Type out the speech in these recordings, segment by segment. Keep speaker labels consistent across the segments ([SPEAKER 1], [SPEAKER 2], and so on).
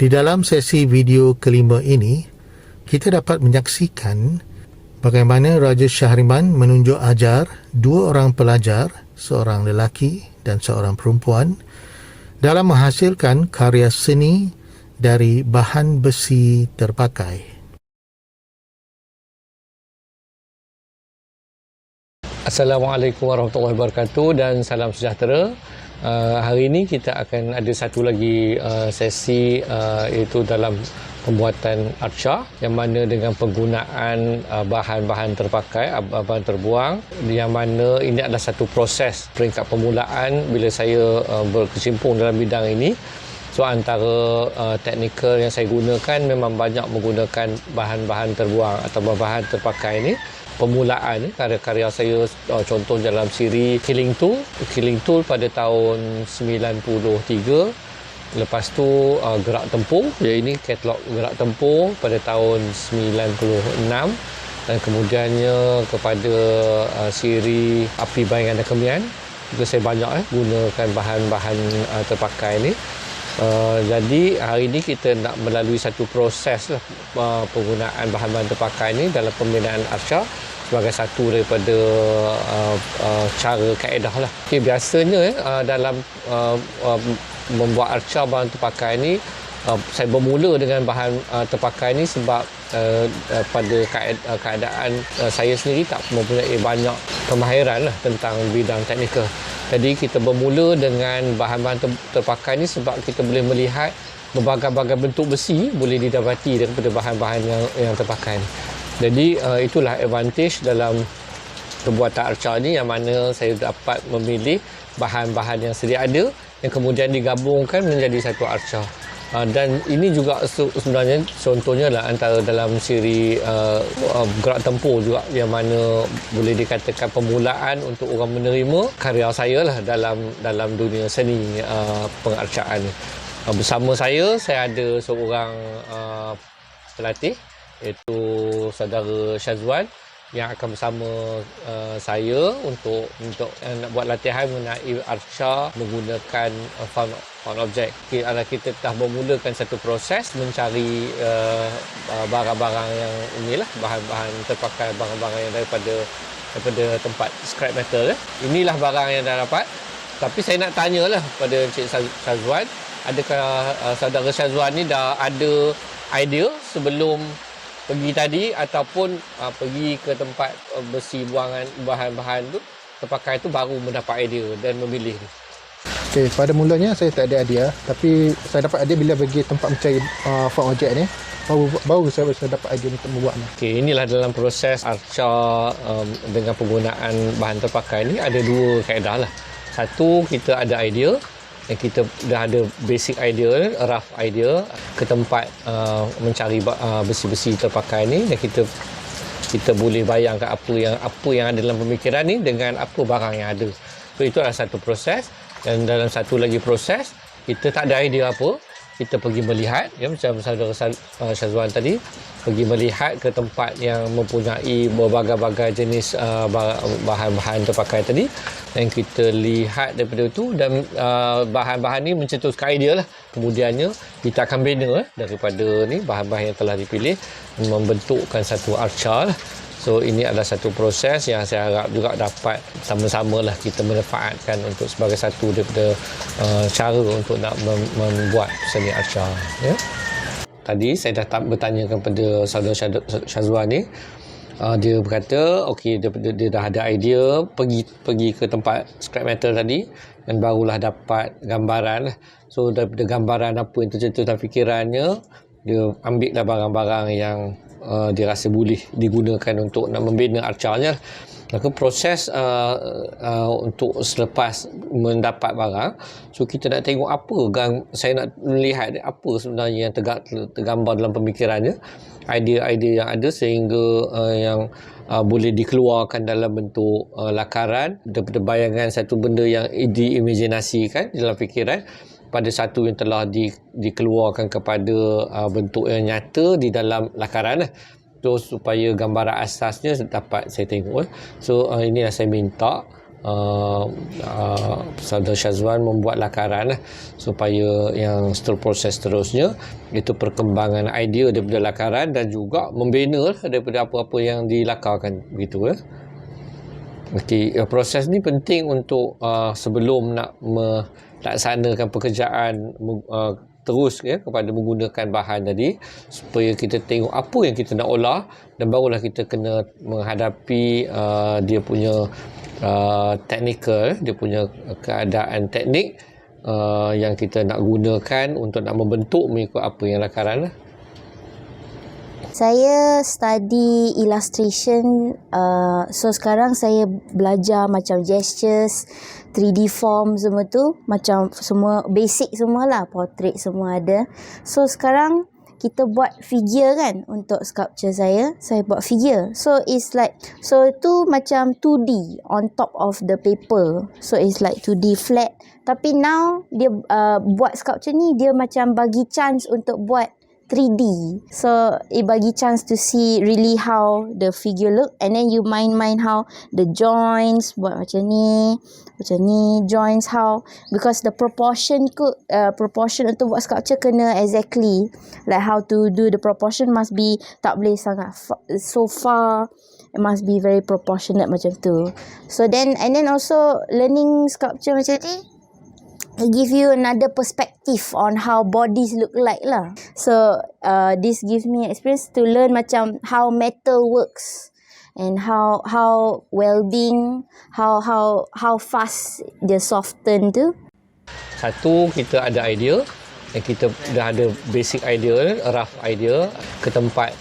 [SPEAKER 1] Di dalam sesi video kelima ini, kita dapat menyaksikan bagaimana Raja Syahriman menunjuk ajar dua orang pelajar, seorang lelaki dan seorang perempuan, dalam menghasilkan karya seni dari bahan besi terpakai.
[SPEAKER 2] Assalamualaikum warahmatullahi wabarakatuh dan salam sejahtera. Hari ini kita akan ada satu lagi sesi iaitu dalam pembuatan arca yang mana dengan penggunaan bahan-bahan terpakai, bahan terbuang, yang mana ini adalah satu proses peringkat permulaan bila saya berkecimpung dalam bidang ini. So antara teknikal yang saya gunakan memang banyak menggunakan bahan-bahan terbuang atau bahan terpakai ini. Permulaan karya-karya saya contoh dalam siri Killing Tool pada tahun 93. Lepas tu Gerak Tempur, ini katalog Gerak Tempur pada tahun 96, dan kemudiannya kepada siri Api Bayangan dan Kemian juga saya banyak gunakan bahan-bahan terpakai ni. Jadi hari ini kita nak melalui satu proses penggunaan bahan-bahan terpakai ini dalam pembinaan arca sebagai satu daripada cara kaedah lah. Okay, biasanya dalam membuat arca bahan terpakai ini, saya bermula dengan bahan terpakai ini sebab pada keadaan saya sendiri tak mempunyai banyak pemahiran lah tentang bidang teknikal. Jadi kita bermula dengan bahan-bahan terpakai ini sebab kita boleh melihat berbagai-bagai bentuk besi boleh didapati daripada bahan-bahan yang terpakai ini. Jadi itulah advantage dalam pembuatan arca ini, yang mana saya dapat memilih bahan-bahan yang sedia ada yang kemudian digabungkan menjadi satu arca. Dan ini juga sebenarnya contohnya lah antara dalam siri Gerak Tempur juga, yang mana boleh dikatakan permulaan untuk orang menerima karya saya lah dalam dunia seni pengarcaan. Bersama saya ada seorang pelatih, iaitu saudara Syazwan, yang akan bersama saya untuk nak buat latihan mengenai arca menggunakan found object. Kita dah memulakan satu proses mencari barang-barang yang inilah, bahan-bahan terpakai, barang-barang yang daripada tempat scrap metal. Inilah barang yang dah dapat. Tapi saya nak tanyalah pada Encik Syazwan, adakah saudara Syazwan ni dah ada idea sebelum pergi tadi ataupun pergi ke tempat besi buangan bahan-bahan tu terpakai tu baru mendapat idea dan memilih ni?
[SPEAKER 3] Okey, pada mulanya saya tak ada idea, tapi saya dapat idea bila pergi tempat mencari found object ni, baru saya dapat idea untuk membuatnya.
[SPEAKER 2] Okey, inilah dalam proses arca dengan penggunaan bahan terpakai ni ada dua kaedah lah. Satu, kita ada idea, yang kita dah ada basic idea, rough idea, ke tempat mencari besi-besi terpakai ni, dan kita boleh bayangkan apa yang ada dalam pemikiran ni dengan apa barang yang ada. So itu adalah satu proses. Dan dalam satu lagi proses, kita tak ada idea apa, kita pergi melihat, ya, macam saudara Syazwan tadi, pergi melihat ke tempat yang mempunyai berbagai-bagai jenis bahan-bahan terpakai tadi, dan kita lihat daripada itu, dan bahan-bahan ni mencetuskan idea lah. Kemudiannya kita akan bina daripada ni bahan-bahan yang telah dipilih, membentukkan satu arca lah. So ini adalah satu proses yang saya harap juga dapat sama-sama lah kita manfaatkan untuk sebagai satu daripada cara untuk nak membuat seni arca, ya. Tadi saya dah bertanya kepada saudara Syazwan ni, dia berkata okey, dia dah ada idea, pergi ke tempat scrap metal tadi, dan barulah dapat gambaran lah. So daripada gambaran apa yang tercetus dalam fikirannya, dia ambil lah barang-barang yang dia rasa boleh digunakan untuk nak membina arcanya. Maka proses untuk selepas mendapat barang, so kita nak tengok apa, saya nak melihat apa sebenarnya yang tergambar dalam pemikirannya, idea-idea yang ada, sehingga yang boleh dikeluarkan dalam bentuk lakaran daripada bayangan satu benda yang diimajinasikan dalam fikiran pada satu yang telah dikeluarkan kepada bentuk yang nyata di dalam lakaran lah. So supaya gambaran asasnya dapat saya tengok. So inilah saya minta Saudara Syazwan membuat lakaran supaya yang proses seterusnya itu perkembangan idea daripada lakaran dan juga membina daripada apa-apa yang dilakarkan begitu. Okey, proses ni penting untuk sebelum nak melaksanakan pekerjaan terus kepada menggunakan bahan tadi, supaya kita tengok apa yang kita nak olah dan barulah kita kena menghadapi dia punya technical, dia punya keadaan teknik yang kita nak gunakan untuk nak membentuk mengikut apa yang lakaran.
[SPEAKER 4] Saya study illustration, so sekarang saya belajar macam gestures, 3D form semua tu, macam semua basic semualah, portrait semua ada. So sekarang kita buat figure kan untuk sculpture saya buat figure. So it's like, so tu macam 2D on top of the paper. So it's like 2D flat. Tapi now dia buat sculpture ni dia macam bagi chance untuk buat 3D. So it bagi chance to see really how the figure look, and then you main how the joints buat macam ni joints how, because the proportion untuk buat sculpture kena exactly like how to do the proportion must be, tak boleh sangat so far, it must be very proportionate macam tu. So then and then also learning sculpture macam ni, it give you another perspective on how bodies look like lah. So this gives me experience to learn macam how metal works and how welding, how fast dia soften tu.
[SPEAKER 2] Satu, kita ada idea dan kita dah ada basic idea, rough idea ke tempat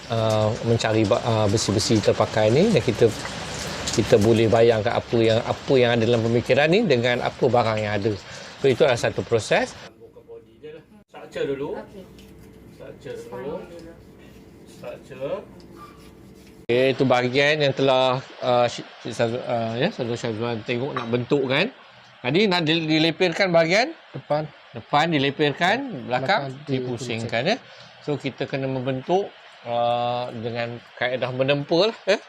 [SPEAKER 2] mencari besi-besi terpakai ni, dan kita boleh bayangkan apa yang ada dalam pemikiran ni dengan apa barang yang ada. So itu adalah satu proses. Buka body dia lah. Structure dulu. Okey. Structure. Okay, itu bahagian yang telah Saudara Syazwan tengok nak bentuk kan. Jadi nak dilepirkan bahagian depan dilepirkan, belakang dipusingkan So kita kena membentuk dengan kaedah menempa lah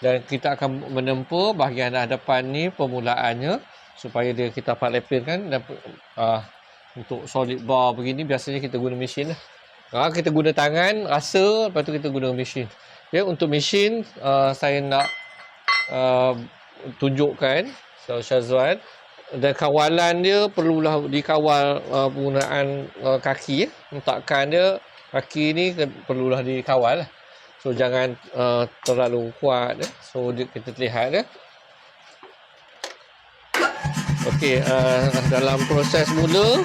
[SPEAKER 2] dan kita akan menempa bahagian hadapan ni permulaannya supaya kita dapat lepirkan. Dan untuk solid bar begini biasanya kita guna mesin lah. Kita guna tangan rasa, lepas tu kita guna mesin. Untuk mesin saya nak tunjukkan Syazwan, dan kawalan dia perlulah dikawal penggunaan kaki. Hentakan dia, kaki ni perlulah dikawal. So jangan terlalu kuat. So kita lihat Okey, dalam proses mula.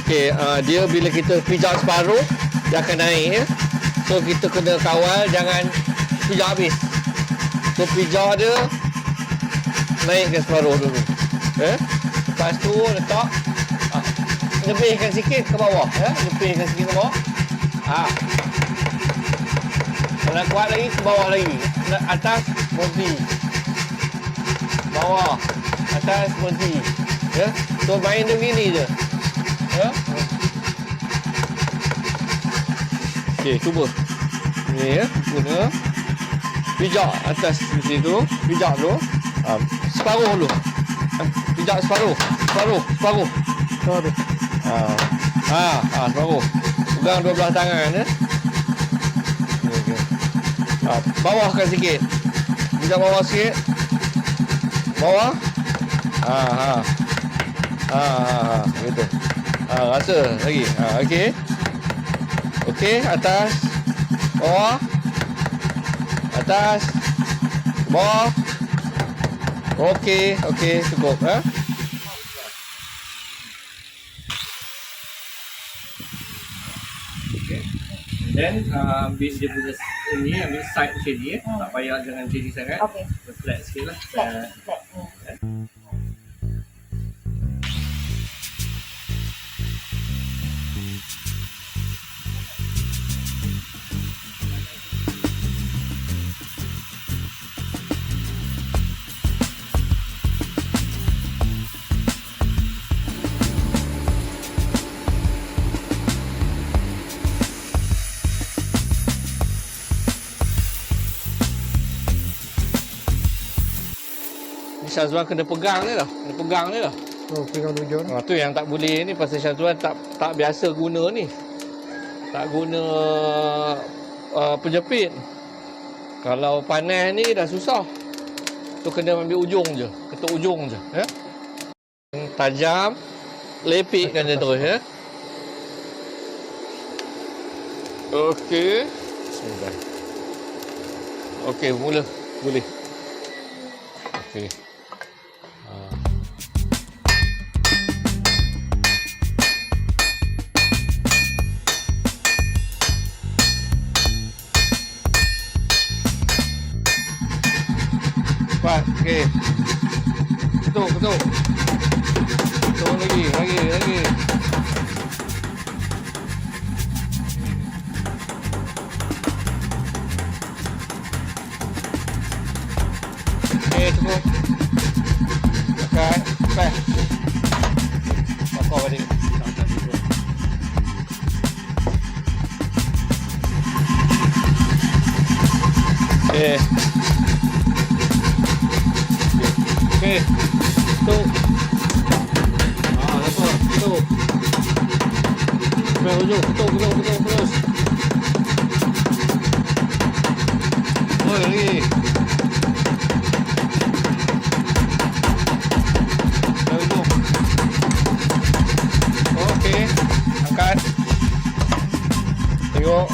[SPEAKER 2] Okey, dia bila kita pijak separuh, dia akan naik So kita kena kawal jangan pijak habis. So pijak dia naikkan separuh dulu. Lepas tu letak lebihkan sikit ke bawah, lebihkan sikit ke bawah. Kalau kuat lagi, ke bawah lagi. Atas, berhenti. Bawah, atas, berhenti. So main dia begini je. Okey, cuba. Ni guna. Pijak atas di situ. Pijak dulu. Separuh dulu. Pijak separuh. Separuh. Separuh. Pegang dua belah tangan. Bawahkan sikit. Pijak bawah sikit. Bawah. Gitu. Rasa lagi. Okey, atas. Bawah. Atas. Bawah. Okey, cukup. Then ambil dia punya ini, ambil side macam ni tak payah jangan jadi sangat.
[SPEAKER 4] Okey.
[SPEAKER 2] Flat sikit lah.
[SPEAKER 4] Flat.
[SPEAKER 2] Syazwan kena pegang ni lah. Kena pegang ni lah.
[SPEAKER 3] Oh, pegang tujuan.
[SPEAKER 2] Tu yang tak boleh ni pasal Syazwan tak biasa guna ni. Tak guna penjepit. Kalau panas ni dah susah. Tu kena ambil ujung je. Ketuk ujung je. Ya? Tajam. Lepikkan dia terus. Ya? Okey. Bismillah. Okey, mula. Boleh. Okey. Cepat. Okey. Ketuk. Ketuk lagi. Okey, cukup. Tekan. Cepat. Bakar balik. Okey. Okey. Tutup. Nampak? Tutup. Sampai hujung. Tutup terus. Oh, lagi. Sampai hujung. Okey. Angkat. Tengok.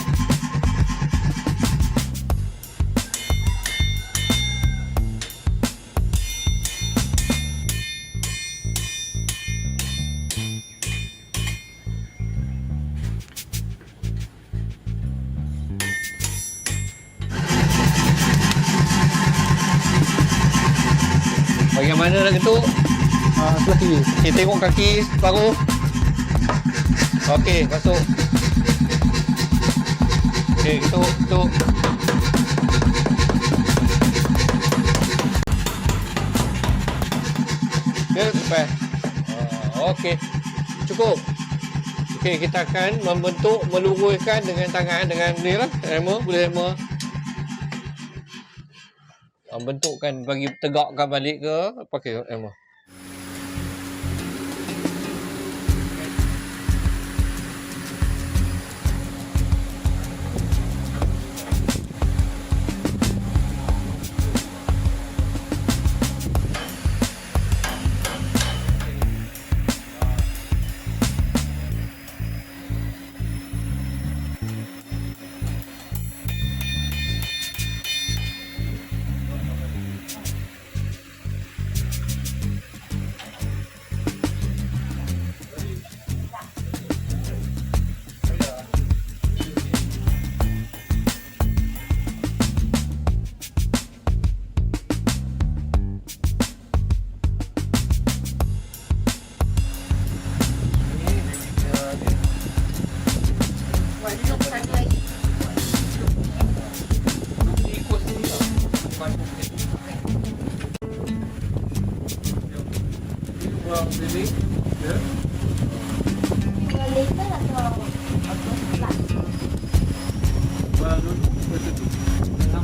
[SPEAKER 2] Bahagian mana nak ketuk?
[SPEAKER 3] Sebelah kiri.
[SPEAKER 2] Okey, tengok kaki paruh. Okey, masuk. Okey, ketuk. Okey, lepas. Okey. Cukup. Okey, kita akan membentuk, meluruskan dengan tangan dengan ni lah. Hammer, boleh hammer. Bentukkan, bagi tegakkan balik ke pakai hammer.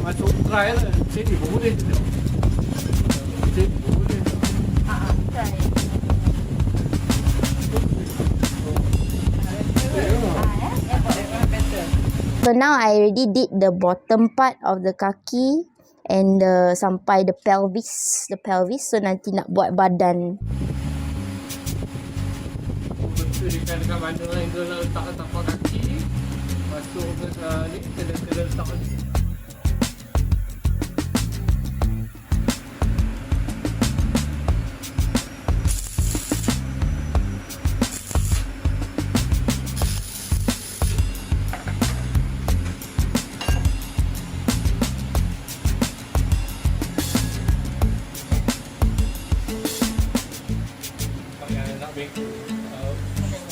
[SPEAKER 5] Masuk try lah. Sini pun boleh tu. Sini pun boleh.
[SPEAKER 4] Try. So now I already did the bottom part of the kaki and sampai the pelvis. So nanti nak buat badan.
[SPEAKER 5] Betul dekat mana angle nak letak tapak kaki. Masuk ke ni kena letak ni.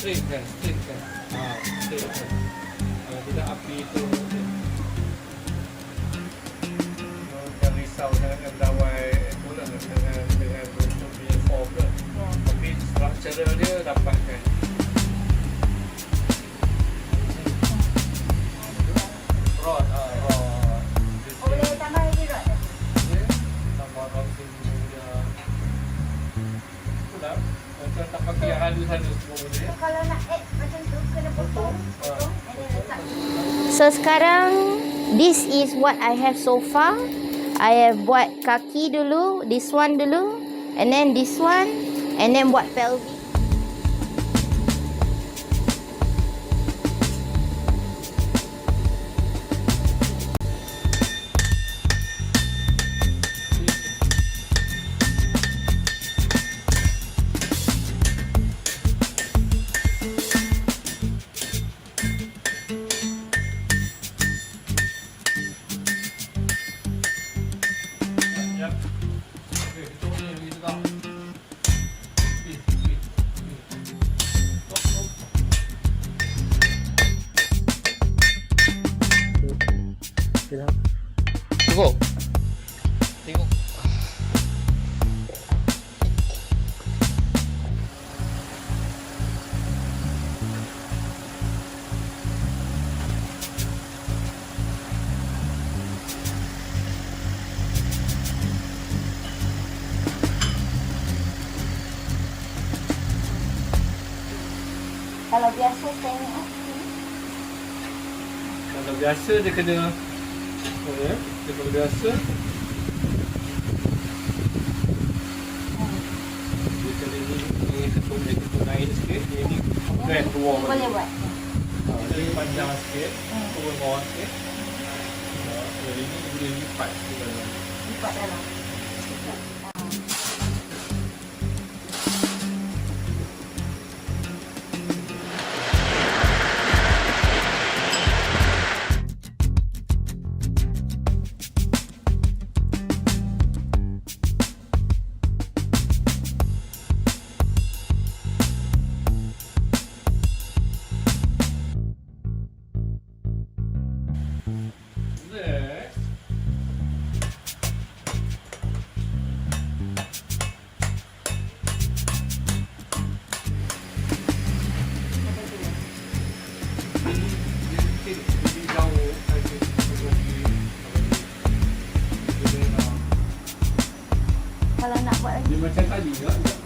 [SPEAKER 5] Straight kan. Straight kan. Kalau tidak api itu
[SPEAKER 4] So sekarang this is what I have so far. I have buat kaki dulu, this one dulu, and then this one, and then buat pelvic.
[SPEAKER 2] Cukup. Tengok.
[SPEAKER 4] Kalau biasa tengok.
[SPEAKER 5] Kalau biasa dia kena dia kalau biasa dia kena ni ketuk naik sikit, ni grab keluar
[SPEAKER 4] Boleh buat.
[SPEAKER 5] Dia panjang sikit, turun bawah sikit. Jadi ni boleh lipat ke dalam.
[SPEAKER 4] Lipat dalam.
[SPEAKER 5] Next.
[SPEAKER 4] Kalau nak buat lagi.
[SPEAKER 5] Dia macam tadi tak?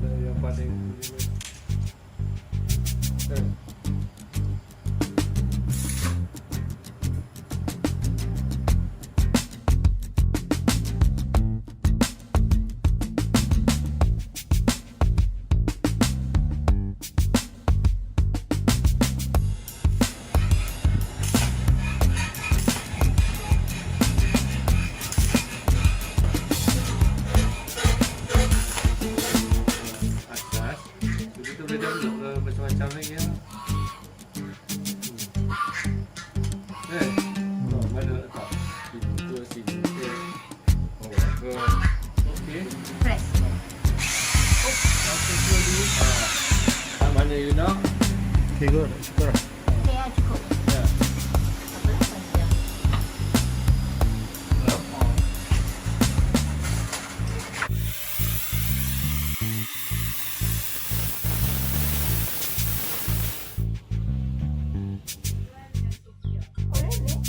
[SPEAKER 5] Yang paling atas. Jadi tu boleh download macam-macam lagi ya. Mana letak? Sini ke sini ke. Okey.
[SPEAKER 4] Press.
[SPEAKER 5] Okey dulu. Mana you nak?
[SPEAKER 1] Okay, good. Syukur.
[SPEAKER 4] Okey, cukup.
[SPEAKER 5] Ya.
[SPEAKER 4] Oh, really?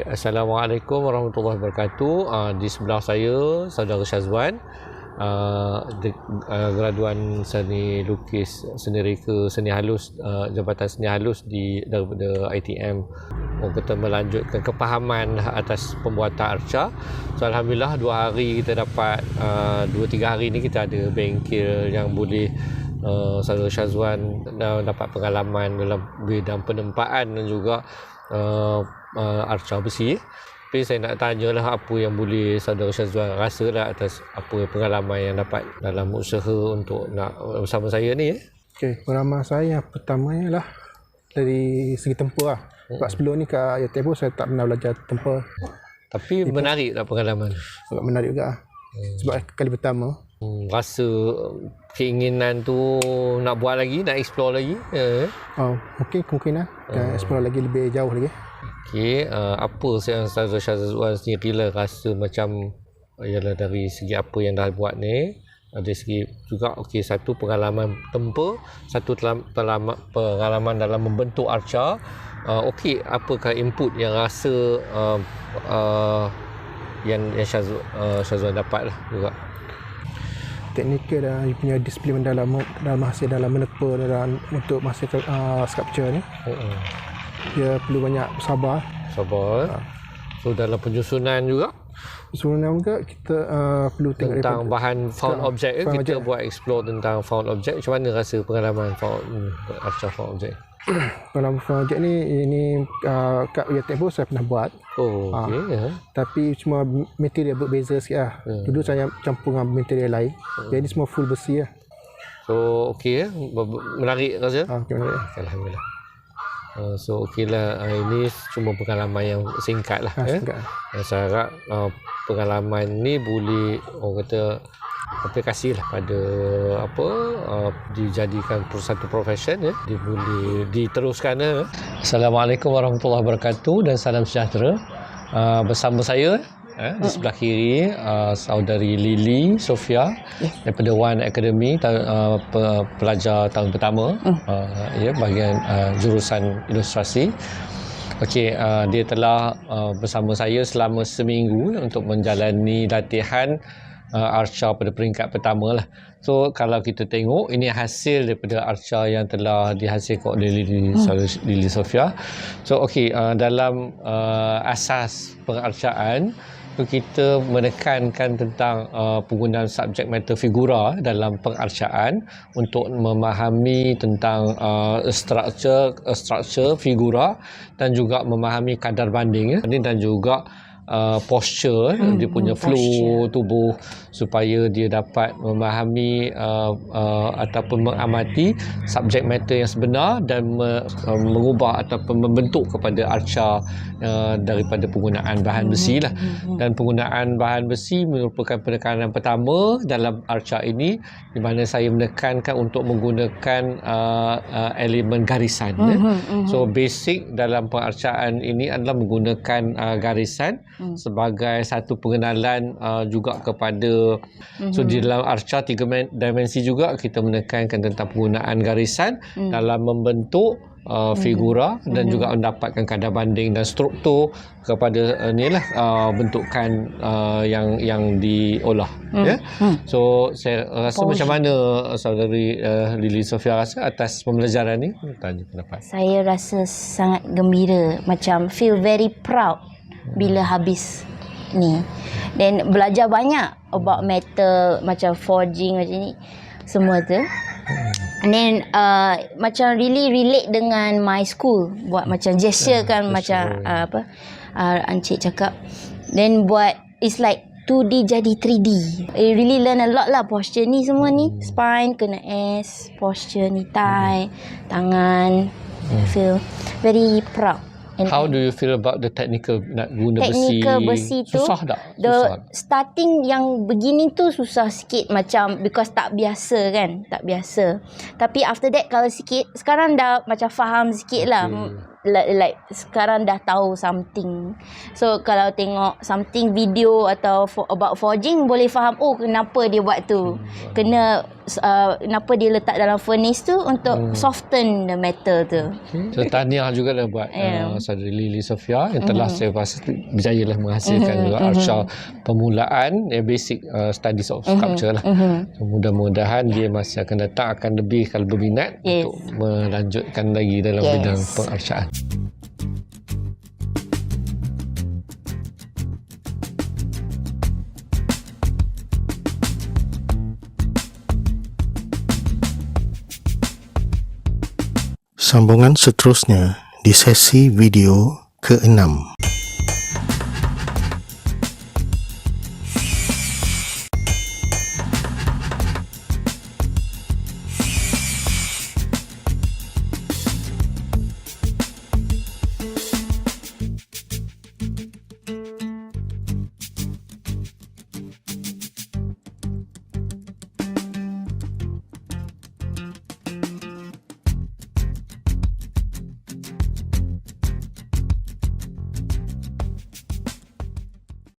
[SPEAKER 2] Assalamualaikum warahmatullahi wabarakatuh. Di sebelah saya saudara Syazwan, graduan seni lukis, seni reka, seni halus, Jabatan Seni Halus daripada ITM. Kita melanjutkan kepahaman atas pembuatan arca. So alhamdulillah 2 hari kita dapat 2-3 hari ni kita ada bengkel yang boleh saudara Syazwan dapat pengalaman dalam bidang penempaan dan juga arca besi. Tapi saya nak tanyalah apa yang boleh saudara Syazwan rasa lah atas apa pengalaman yang dapat dalam usaha untuk nak bersama saya ni.
[SPEAKER 3] Okey, pengalaman saya yang pertamanya lah dari segi tempur lah. Sebab sebelum ni kat ITM pun saya tak pernah belajar tempur.
[SPEAKER 2] Tapi menarik tak pengalaman?
[SPEAKER 3] Agak menarik juga lah. Sebab kali pertama.
[SPEAKER 2] Rasa keinginan tu nak buat lagi, nak explore lagi.
[SPEAKER 3] Mungkin kemungkinan explore lagi lebih jauh lagi.
[SPEAKER 2] Okey, apa yang saudara Syazwan sendiri lah rasa macam ialah dari segi apa yang dah buat ni, dari segi juga satu pengalaman tempur, satu pengalaman dalam membentuk arca. Apakah input yang rasa yang Syazwan dapat lah juga?
[SPEAKER 3] Teknikal dan punya disiplin dalam menepa dan untuk menghasilkan sculpture ni. Dia perlu banyak sabar.
[SPEAKER 2] So dalam penyusunan juga
[SPEAKER 3] kita perlu tengok
[SPEAKER 2] tentang bahan found object kita buat explore tentang found object. Macam mana rasa pengalaman arca found object?
[SPEAKER 3] Dalam found object ni kat ITM pun saya pernah buat. Tapi cuma material berbeza sikit lah. Dulu saya campur dengan material lain. Jadi semua full besi lah.
[SPEAKER 2] So menarik rasa?
[SPEAKER 3] Menarik.
[SPEAKER 2] Alhamdulillah. Ini cuma pengalaman yang singkat lah. Saya harap pengalaman ni boleh aplikasi lah pada dijadikan satu profession, dia boleh diteruskan. Assalamualaikum warahmatullahi wabarakatuh dan salam sejahtera. Bersama saya di sebelah kiri saudari Lily Sofia daripada One Academy, pelajar tahun pertama, bahagian jurusan ilustrasi. Dia telah bersama saya selama seminggu untuk menjalani latihan arca pada peringkat pertama lah. So kalau kita tengok, ini hasil daripada arca yang telah dihasilkan oleh Lily Sofia. So dalam asas pengarcaan kita menekankan tentang penggunaan subjek matter figura dalam pengarcaan untuk memahami tentang struktur figura dan juga memahami kadar banding dan juga posture, dia punya flow tubuh, supaya dia dapat memahami ataupun mengamati subjek matter yang sebenar dan mengubah ataupun membentuk kepada arca daripada penggunaan bahan besi lah. Dan penggunaan bahan besi merupakan penekanan pertama dalam arca ini, di mana saya menekankan untuk menggunakan elemen garisan. So basic dalam pengarcaan ini adalah menggunakan garisan sebagai satu pengenalan juga kepada di dalam arca 3 dimensi juga kita menekankan tentang penggunaan garisan dalam membentuk figura dan juga mendapatkan kadar banding dan struktur kepada bentukan yang diolah. So saya rasa macam mana saudari Lily Sofia rasa atas pembelajaran ni? Tanya pendapat.
[SPEAKER 4] Saya rasa sangat gembira, macam feel very proud bila habis ni, dan belajar banyak about metal, macam forging macam ni semua tu. And then macam really relate dengan my school, buat macam gesture kan, macam Encik cakap, then buat it's like 2D jadi 3D. I really learn a lot lah, posture ni semua ni, spine kena S, posture ni thigh, tangan. I feel very proud. And
[SPEAKER 2] how do you feel about the technical nak guna
[SPEAKER 4] besi tu?
[SPEAKER 2] Susah tak?
[SPEAKER 4] Starting yang begini tu susah sikit, macam because tak biasa kan, tak biasa. Tapi after that kalau sikit, sekarang dah macam faham sikit lah. Like sekarang dah tahu something. So kalau tengok something video atau about forging, boleh faham kenapa dia buat tu. Kena kenapa dia letak dalam furnace tu untuk soften the metal tu.
[SPEAKER 2] So, tahniah juga lah buat saudari Lily Sofia yang telah berjayalah menghasilkan Arsha permulaan basic studies of sculpture lah. So, mudah-mudahan dia masa akan datang akan lebih kalau berminat untuk melanjutkan lagi dalam bidang pengarsyaan.
[SPEAKER 1] Sambungan seterusnya di sesi video ke-6.